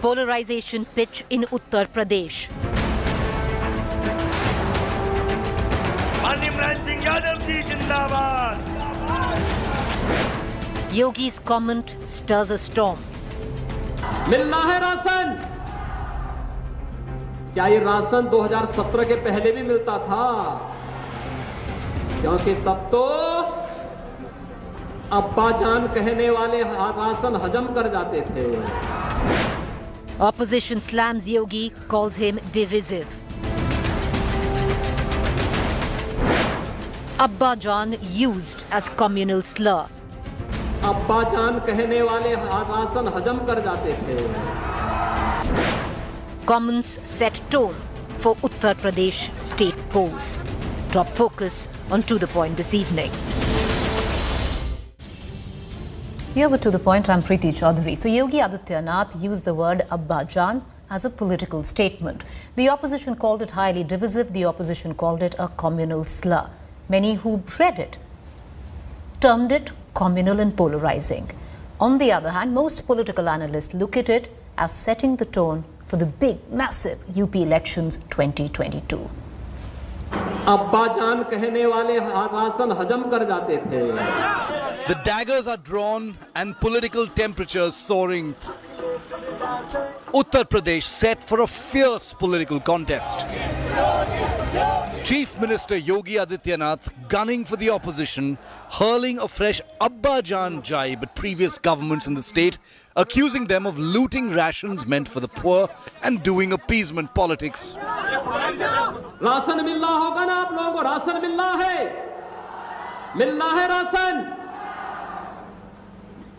Polarization pitch in Uttar Pradesh. Yogi's comment stirs a storm. मिलना है ration. क्या ये राशन 2017 के पहले भी मिलता था? क्योंकि तब तो अब्बा जान कहने वाले राशन हजम कर जाते थे। Opposition slams Yogi, calls him divisive. Abba Jan used as communal slur. अब्बा जान कहने वाले राशन हजम कर जाते थे। Comments set tone for Uttar Pradesh state polls. Top focus on To The Point this evening. Here with To The Point, I'm Preeti Chaudhary. So Yogi Adityanath used the word Abba Jan as a political statement. The opposition called it highly divisive. The opposition called it a communal slur. Many who read it termed it communal and polarizing. On the other hand, most political analysts look at it as setting the tone for the big, massive UP elections 2022. अब्बा जान कहने वाले ration हजम कर जाते थे। The daggers are drawn and political temperatures soaring. Uttar Pradesh set for a fierce political contest. Chief Minister Yogi Adityanath gunning for the opposition, hurling a fresh Abba Jan jibe at previous governments in the state, accusing them of looting rations meant for the poor and doing appeasement politics. Ration मिलना होगा ना आप लोगों को? Ration मिलना है ration.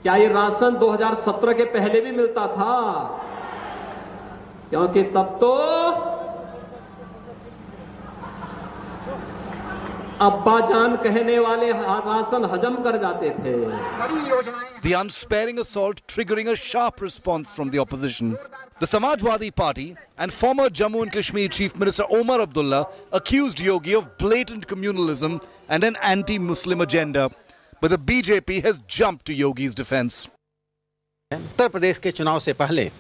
क्या ये राशन 2017 के पहले भी मिलता था? क्योंकि तब तो अब्बा जान कहने वाले राशन हजम कर जाते थे। The unsparing assault triggering a sharp response from the opposition. The Samajwadi Party and former Jammu and Kashmir Chief Minister Omar Abdullah accused Yogi of blatant communalism and an anti-Muslim agenda. But the BJP has jumped to Yogi's defense. Uttar Pradesh के चुनाव से पहले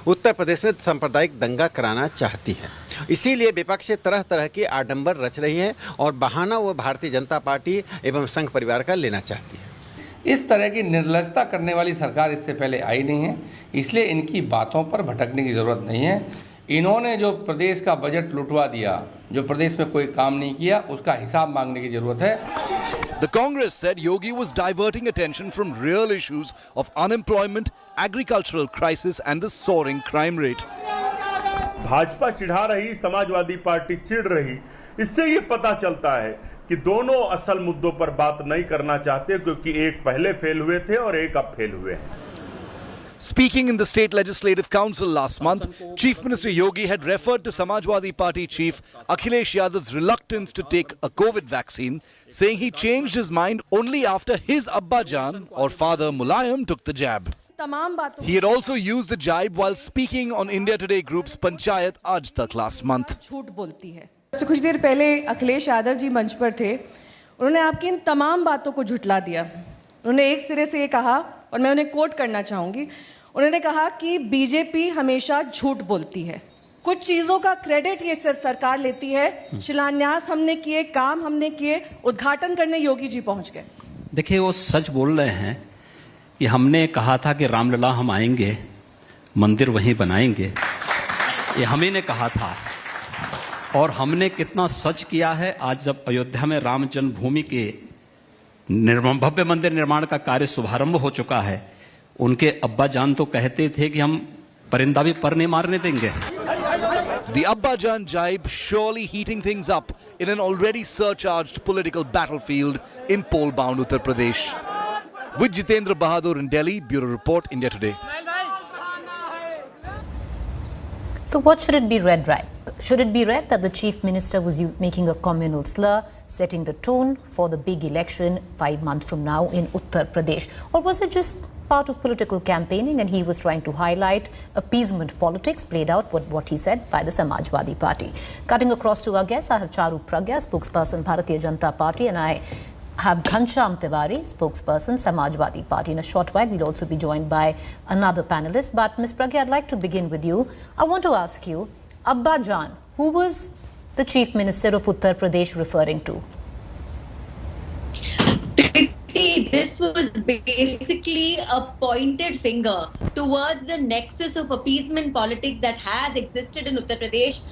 उत्तर प्रदेश में सांप्रदायिक दंगा कराना चाहती है, इसीलिए विपक्ष तरह तरह की आडंबर रच रही है और बहाना वो भारतीय जनता पार्टी एवं संघ परिवार का लेना चाहती है। इस तरह की निर्लजता करने वाली सरकार इससे पहले आई नहीं है, इसलिए इनकी बातों पर भटकने की जरूरत नहीं है। इन्होंने जो प्रदेश का बजट लुटवा दिया, जो प्रदेश में कोई काम नहीं किया, उसका हिसाब मांगने की जरूरत है। The Congress said Yogi was diverting attention from real issues of unemployment, agricultural crisis and the soaring crime rate. Bhajpa चिढ़ा रही, समाजवादी पार्टी चिढ़ रही, इससे ये पता चलता है कि दोनों असल मुद्दों पर बात नहीं करना चाहते, क्योंकि एक पहले फेल हुए थे और एक अब फेल हुए हैं। Speaking in the State Legislative Council last month, Chief Minister Yogi had referred to Samajwadi Party chief Akhilesh Yadav's reluctance to take a COVID vaccine, saying he changed his mind only after his Abba Jan or father Mulayam took the jab. He had also used the jibe while speaking on India Today Group's Panchayat Aaj Tak last month. तो कुछ देर पहले अखिलेश यादव जी मंच पर थे, उन्होंने आपकी इन तमाम बातों को झुठला दिया। उन्होंने एक सिरे से ये कहा, और मैं उन्हें कोट करना चाहूँगी, उन्होंने कहा कि बीजेपी हमेशा झूठ बोलती है। कुछ चीज़ों का क्रेडिट ये सिर्फ सरकार लेती है। शिलान्यास हमने किए, काम हमने किए, उद्घाटन करने योगी जी पहुँच गए। देखिए, वो सच बोल रहे हैं कि हमने कहा था कि रामलला हम आएंगे, मंदिर वहीं बनाएंगे, ये हम ही ने कहा था। और हमने कितना सच किया है। आज जब अयोध्या में राम जन्मभूमि के भव्य मंदिर निर्माण का कार्य शुभारंभ हो चुका है, उनके अब्बा जान तो कहते थे कि हम परिंदा भी पर नहीं मारने देंगे। The Abba Jan jibe surely heating things up in an already surcharged political battlefield in poll-bound Uttar Pradesh. With Jitendra Bahadur in Delhi, Bureau Report, India Today. So what should it be read right? Should it be read that the Chief Minister was making a communal slur, setting the tone for the big election 5 months from now in Uttar Pradesh? Or was it just part of political campaigning and he was trying to highlight appeasement politics played out what he said by the Samajwadi Party? Cutting across to our guests, I have Charu Pragya, spokesperson Bharatiya Janata Party, and I have Ghanshyam Tiwari, spokesperson, Samajwadi Party. In a short while, we'll also be joined by another panelist. But Ms. Pragya, I'd like to begin with you. I want to ask you, Abba Jan, who was the Chief Minister of Uttar Pradesh referring to? This was basically a pointed finger towards the nexus of appeasement politics that has existed in Uttar Pradesh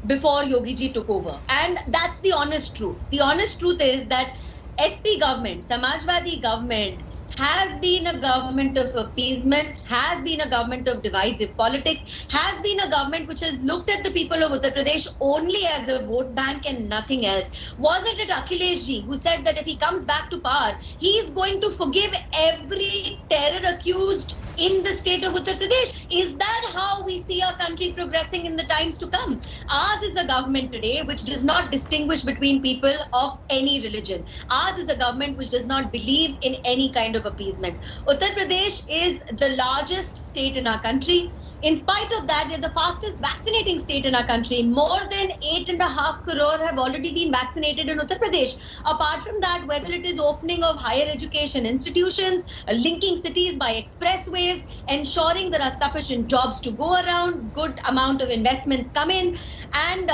before Yogi ji took over. And that's the honest truth. The honest truth is that SP government, Samajwadi government, has been a government of appeasement, has been a government of divisive politics, has been a government which has looked at the people of Uttar Pradesh only as a vote bank and nothing else. Wasn't it Akhilesh ji who said that if he comes back to power, he is going to forgive every terror accused in the state of Uttar Pradesh? Is that how we see our country progressing in the times to come? Ours is a government today which does not distinguish between people of any religion. Ours is a government which does not believe in any kind of appeasement. Uttar Pradesh is the largest state in our country. In spite of that, they're the fastest vaccinating state in our country. More than 8.5 crore have already been vaccinated in Uttar Pradesh. Apart from that, whether it is opening of higher education institutions, linking cities by expressways, ensuring there are sufficient jobs to go around, good amount of investments come in, and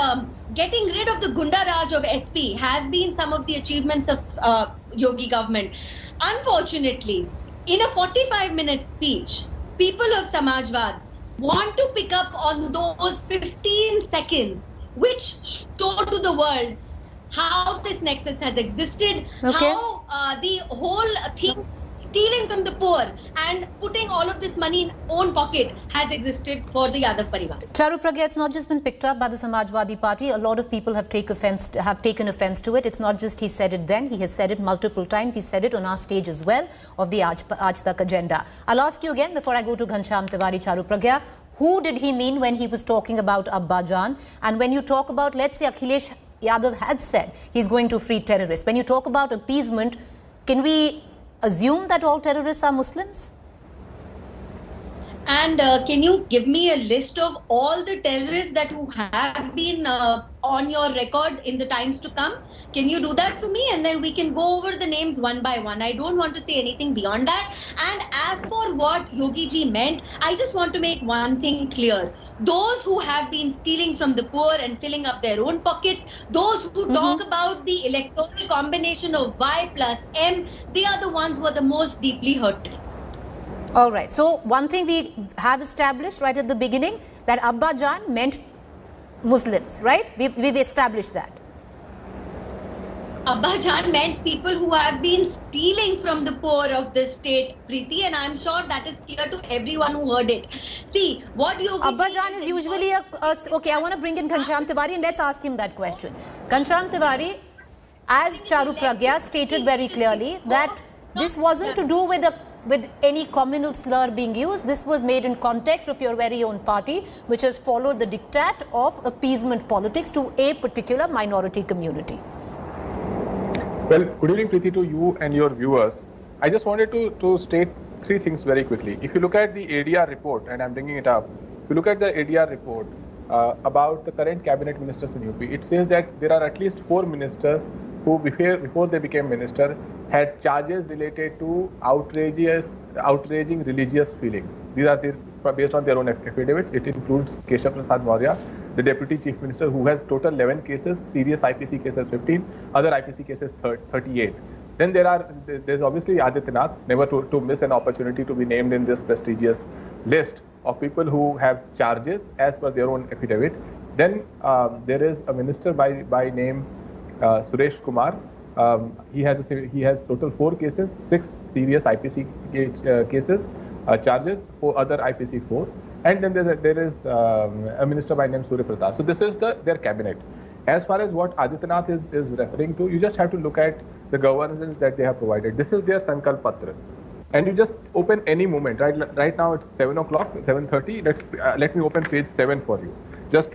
getting rid of the Gunda Raj of SP has been some of the achievements of Yogi government. Unfortunately, in a 45-minute speech, people of Samajwad want to pick up on those 15 seconds which show to the world how this nexus has existed, how the whole thing stealing from the poor and putting all of this money in own pocket has existed for the Yadav Parivar. Charu Pragya, it's not just been picked up by the Samajwadi Party. A lot of people have taken offense to it. It's not just he said it then. He has said it multiple times. He said it on our stage as well of the Aaj Tak agenda. I'll ask you again before I go to Ghanshyam Tiwari, Charu Pragya. Who did he mean when he was talking about Abba Jan? And when you talk about, let's say Akhilesh Yadav had said he's going to free terrorists. When you talk about appeasement, can we assume that all terrorists are Muslims? And can you give me a list of all the terrorists that who have been on your record in the times to come? Can you do that for me? And then we can go over the names one by one. I don't want to say anything beyond that. And as for what Yogi ji meant, I just want to make one thing clear. Those who have been stealing from the poor and filling up their own pockets, those who talk about the electoral combination of Y plus M, they are the ones who are the most deeply hurted. All right. So one thing we have established right at the beginning, that Abba Jan meant Muslims, right? We've established that. Abba Jan meant people who have been stealing from the poor of the state, Preeti, and I'm sure that is clear to everyone who heard it. See, what Yogi Abba Jan is usually okay, I want to bring in Ghanshyam Tiwari and let's ask him that question. Ghanshyam Tiwari, as Charu Pragya stated very clearly, that this wasn't to do with any communal slur being used. This was made in context of your very own party, which has followed the diktat of appeasement politics to a particular minority community. Well, good evening, Preeti, to you and your viewers. I just wanted to state three things very quickly. If you look at the ADR report, and I'm bringing it up, if you look at the ADR report about the current cabinet ministers in UP, it says that there are at least 4 ministers who before they became minister had charges related to outraging religious feelings. These are based on their own affidavits. It includes Keshav Prasad Maurya, the deputy chief minister, who has total 11 cases, serious IPC cases 15, other IPC cases 38. Then there's obviously Adityanath, never to miss an opportunity to be named in this prestigious list of people who have charges as per their own affidavit. Then there is a minister by name Suresh Kumar. He has total 4 cases, 6 serious IPC cases, charges, 4 other IPC 4, and then there is a minister by name Surya Pratap. So this is their cabinet. As far as what Adityanath is referring to, you just have to look at the governance that they have provided. This is their Sankalp Patra, and you just open any moment. Right now it's 7 o'clock, 7:30. Let me open page 7 for you, just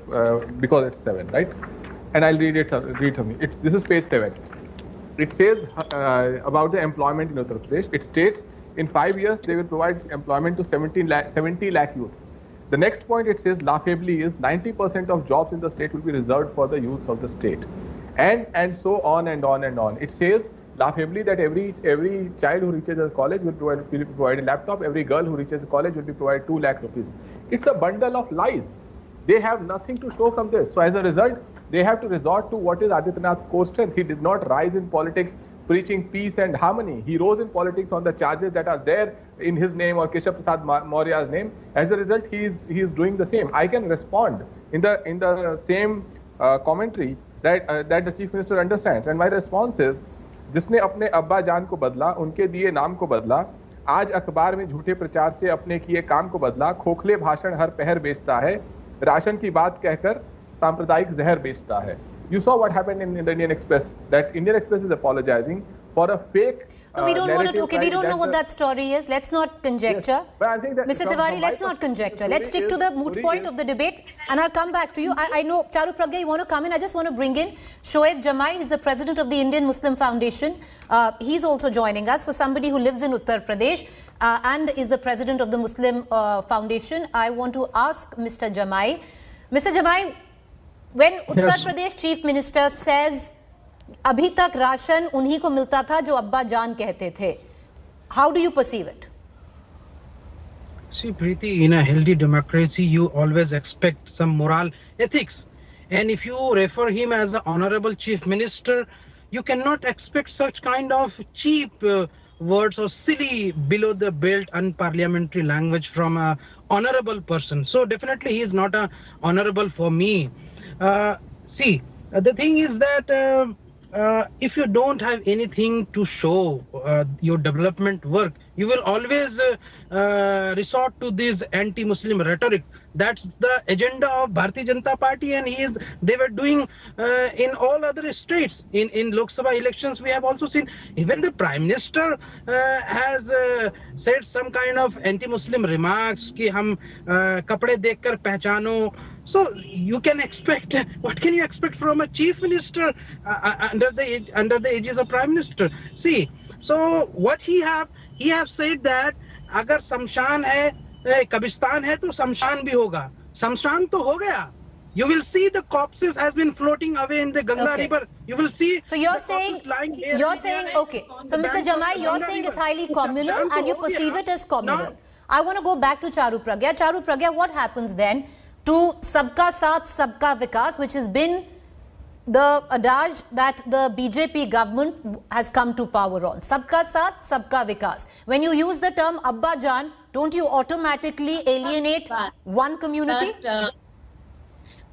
because it's 7, right? And I'll read to me. This is page 7. It says about the employment in Uttar Pradesh. It states in 5 years they will provide employment to 70 lakh youths. The next point it says laughably is 90% of jobs in the state will be reserved for the youths of the state, and so on and on and on. It says laughably that every child who reaches a college will be provided a laptop, every girl who reaches a college will be provided 2 lakh rupees. It's a bundle of lies. They have nothing to show from this. So as a result, they have to resort to what is Adityanath's core strength. He did not rise in politics preaching peace and harmony. He rose in politics on the charges that are there in his name or Keshav Prasad Maurya's name. As a result, he is doing the same. I can respond in the same commentary that the Chief Minister understands. And my response is, जिसने अपने अब्बा जान को बदला, उनके दिए नाम को बदला, आज अखबार में झूठे प्रचार से अपने किए काम को बदला, खोखले भाषण हर पहर बेचता है, राशन की बात कहकर सांप्रदायिक जहर बेचता है. You saw what happened in the Indian Express, that Indian Express is apologizing for a fake No, we don't want to. Okay, we don't know what that story is. Let's not conjecture. Yes, but I'm saying that Mr. Tiwari, let's not conjecture. Let's stick to the moot point of the debate, and I'll come back to you. I know, Charu Pragya, you want to come in. I just want to bring in Shoaib Jamai. He's the president of the Indian Muslim Foundation. He's also joining us. For somebody who lives in Uttar Pradesh and is the president of the Muslim Foundation, I want to ask Mr. Jamai. Mr. Jamai, when Uttar Pradesh Chief Minister says, अभी तक ration उन्हीं को मिलता था जो अब्बा जान कहते थे. How do you perceive it? See, Preeti, in a healthy democracy, you always expect some moral ethics. And if you refer him as the Honorable Chief Minister, you cannot expect such kind of cheap words or silly, below the belt, unparliamentary language from a honorable person. So definitely he is not a honorable for me. See, the thing is that if you don't have anything to show your development work, you will always resort to this anti-Muslim rhetoric. That's the agenda of Bharatiya Janata Party, and they were doing in all other states. In Lok Sabha elections, we have also seen even the Prime Minister has said some kind of anti-Muslim remarks, ki hum kapde dekhkar pehchano. So you can expect, what can you expect from a Chief Minister under the aegis of Prime Minister? See, so what he have said that agar Samshan hai, Kabistan hai, to Samshan bhi hoga. Samshan to ho gaya. You will see the corpses has been floating away in the Ganga River. You will see. So you're saying, okay. So Mr. Jamai, you're saying it's highly communal and you perceive it as communal. I want to go back to Charu Pragya. Charu Pragya, what happens then to Sabka Saath, Sabka Vikas, which has been the adage that the BJP government has come to power on? Sabka Saath, Sabka Vikas. When you use the term Abba Jaan, don't you automatically alienate one community? But,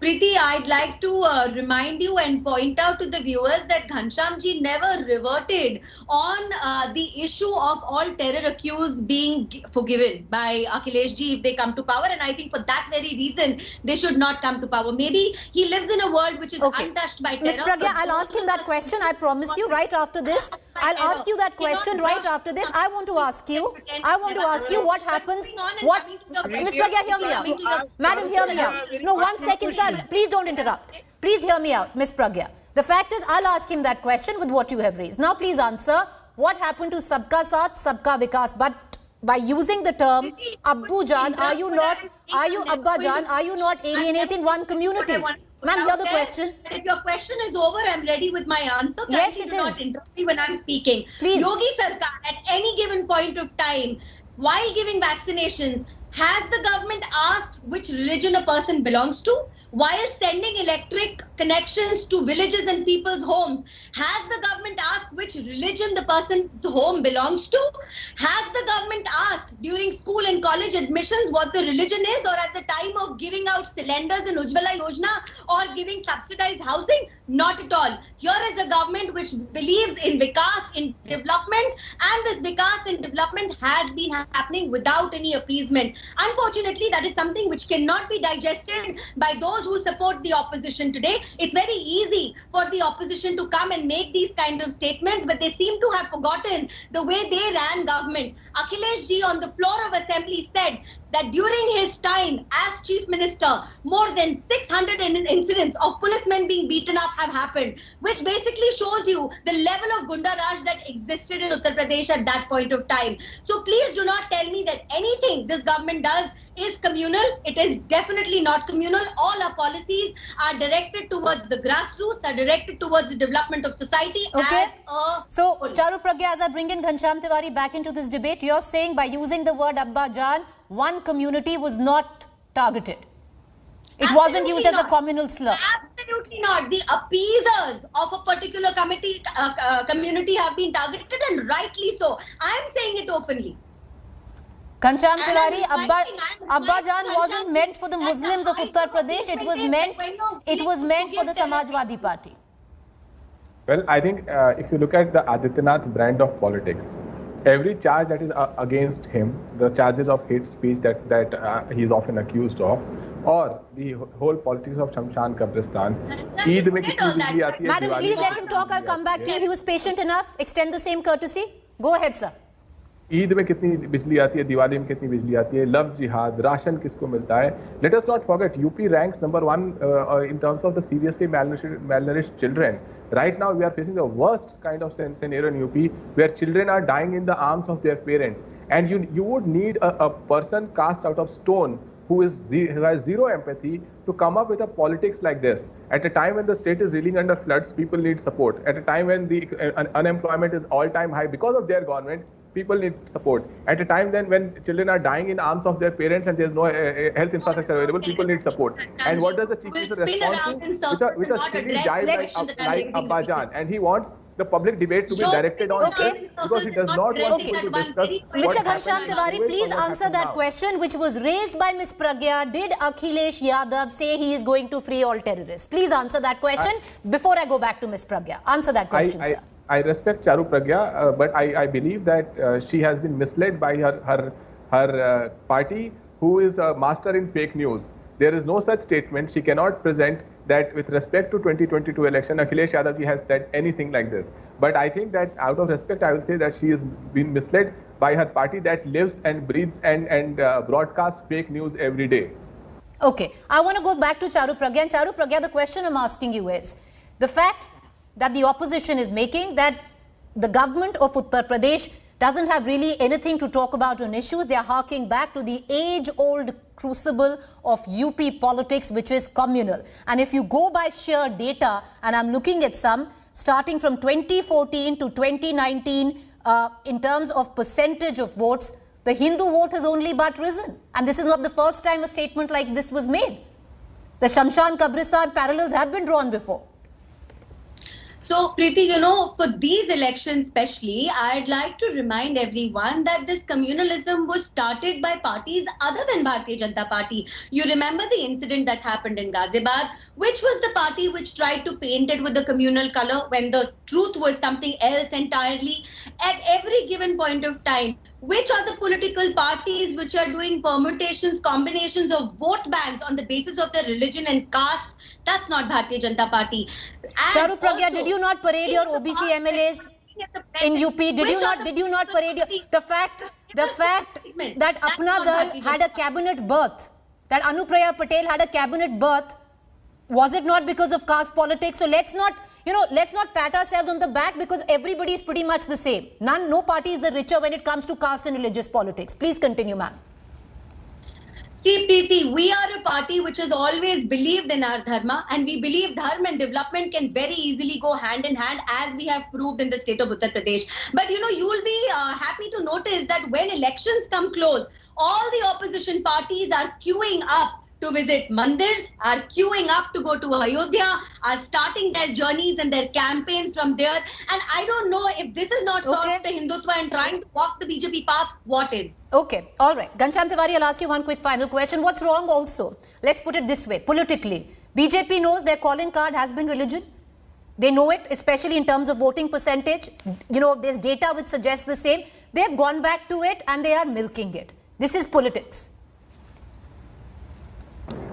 Preeti, I'd like to remind you and point out to the viewers that Ghanshyamji never reverted on the issue of all terror accused being forgiven by Akhileshji if they come to power, and I think for that very reason they should not come to power. Maybe he lives in a world which is untouched by terror. Ms. Pragya, I'll ask him that question, I promise you, right after this. I'll ask you that question right after this. I want to ask you what happens. Ms. Pragya, hear me out. Madam, hear me out. No, 1 second, sir. Please don't interrupt. Please hear me out, Ms. Pragya. The fact is, I'll ask him that question with what you have raised. Now, please answer. What happened to Sabka Saath, Sabka Vikas? But by using the term Abbu Jaan, are you Abba Jaan, are you not alienating one community? Ma'am, hear the question. If your question is over, I'm ready with my answer. Yes, it is. Do not interrupt me when I'm speaking. Please. Yogi Sarkar, at any given point of time, while giving vaccinations, has the government asked which religion a person belongs to? While sending electric connections to villages and people's homes, has the government asked which religion the person's home belongs to? Has the government asked during school and college admissions what the religion is, or at the time of giving out cylinders in Ujjwala Yojana or giving subsidized housing? Not at all. Here is a government which believes in Vikas, in development, and this Vikas and development has been happening without any appeasement. Unfortunately, that is something which cannot be digested by those who support the opposition today. It's very easy for the opposition to come and make these kind of statements, but they seem to have forgotten the way they ran government. Akhileshji on the floor of assembly said that during his time as chief minister, more than 600 incidents of policemen being beaten up have happened, which basically shows you the level of Gunda Raj that existed in Uttar Pradesh at that point of time. So please do not tell me that anything this government does is communal. It is definitely not communal. All our policies are directed towards the grassroots, are directed towards the development of society. Okay. So, Charu Pragya, as I bring in Ghanshyam Tiwari back into this debate, you're saying by using the word Abba Jaan, one community was not targeted. It wasn't used as a communal slur. Absolutely not. The appeasers of a particular community have been targeted, and rightly so. I am saying it openly. Ghanshyam Tiwari, Abba Jaan wasn't meant for the Muslims of Uttar Pradesh. It was meant for the Samajwadi Party. Well, I think if you look at the Adityanath brand of politics, every charge that is against him, the charges of hate speech that he is often accused of, or the whole politics of Shamshan Kabristan, Eid mein kitni bijli aati hai. Madam, please let him talk. I'll come back to you. He was patient enough. Extend the same courtesy. Go ahead, sir. Eid में कितनी बिजली आती है, दिवाली में कितनी बिजली आती है, लव जिहाद, राशन किसको मिलता है. Let us not forget, UP ranks number 1 in terms of the seriously malnourished children. Right now, we are facing the worst kind of scenario in UP, where children are dying in the arms of their parents. And you would need a person cast out of stone who has zero empathy to come up with a politics like this. At a time when the state is reeling under floods, people need support. At a time when the unemployment is all-time high because of their government, people need support. At a time then when children are dying in arms of their parents and there's no health infrastructure available, people need support. And what does the Chief Minister respond to? With a silly jive like Abba Jaan. And he wants the public debate to be directed on this, because he does not want people to discuss. Mr. Ghanshyam Tiwari, please answer that question which was raised by Ms. Pragya. Did Akhilesh Yadav say he is going to free all terrorists? Please answer that question before I go back to Ms. Pragya. Answer that question, sir. I respect Charu Pragya, but I believe that she has been misled by her party, who is a master in fake news. There is no such statement. She cannot present that with respect to 2022 election, Akhilesh Yadav ji has said anything like this. But I think that out of respect, I will say that she has been misled by her party that lives and breathes and broadcasts fake news every day. Okay, I want to go back to Charu Pragya. And Charu Pragya, the question I'm asking you is, the fact that the opposition is making, that the government of Uttar Pradesh doesn't have really anything to talk about on issues. They are harking back to the age-old crucible of UP politics, which is communal. And if you go by sheer data, and I'm looking at some, starting from 2014 to 2019, in terms of percentage of votes, the Hindu vote has only but risen. And this is not the first time a statement like this was made. The Shamshan Kabristan parallels have been drawn before. So, Preeti, for these elections especially, I'd like to remind everyone that this communalism was started by parties other than Bharatiya Janata Party. You remember the incident that happened in Ghaziabad, which was the party which tried to paint it with the communal color when the truth was something else entirely. At every given point of time, which are the political parties which are doing permutations, combinations of vote banks on the basis of their religion and caste? That's not Bharatiya Janata Party. Charu Pragya, did you not parade your OBC MLAs in UP? Did you not parade your, the fact that Apna Dal had a cabinet berth, that Anupriya Patel had a cabinet berth, was it not because of caste politics? So let's not pat ourselves on the back, because everybody is pretty much the same. No party is the richer when it comes to caste and religious politics. Please continue, ma'am. See, Preeti, we are a party which has always believed in our dharma, and we believe dharma and development can very easily go hand in hand, as we have proved in the state of Uttar Pradesh. But you will be happy to notice that when elections come close, all the opposition parties are queuing up to visit mandirs, are queuing up to go to Ayodhya, are starting their journeys and their campaigns from there. And I don't know if this is not soft to Hindutva and trying to walk the BJP path, what is? Okay, all right. Ghanshyam Tiwari, I'll ask you one quick final question. What's wrong also? Let's put it this way, politically. BJP knows their calling card has been religion. They know it, especially in terms of voting percentage. There's data which suggests the same. They've gone back to it and they are milking it. This is politics.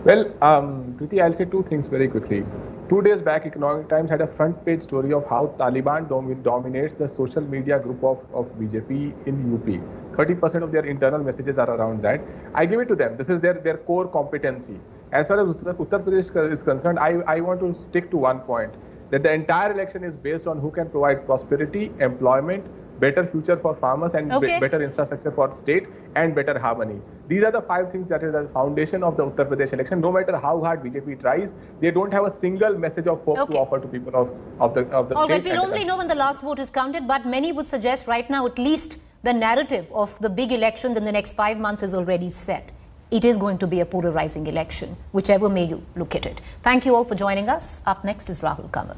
Well, Preeti, I'll say two things very quickly. 2 days back, Economic Times had a front page story of how Taliban dominates the social media group of BJP in UP. 30% of their internal messages are around that. I give it to them. This is their core competency. As far as Uttar Pradesh is concerned, I want to stick to one point, that the entire election is based on who can provide prosperity, employment, better future for farmers, and better infrastructure for state, and better harmony. These are the 5 things that is the foundation of the Uttar Pradesh election. No matter how hard BJP tries, they don't have a single message of hope to offer to people of the All state. right, we'll only know when the last vote is counted, but many would suggest right now at least the narrative of the big elections in the next 5 months is already set. It is going to be a polarizing election, whichever way you look at it. Thank you all for joining us. Up next is Rahul Kamal.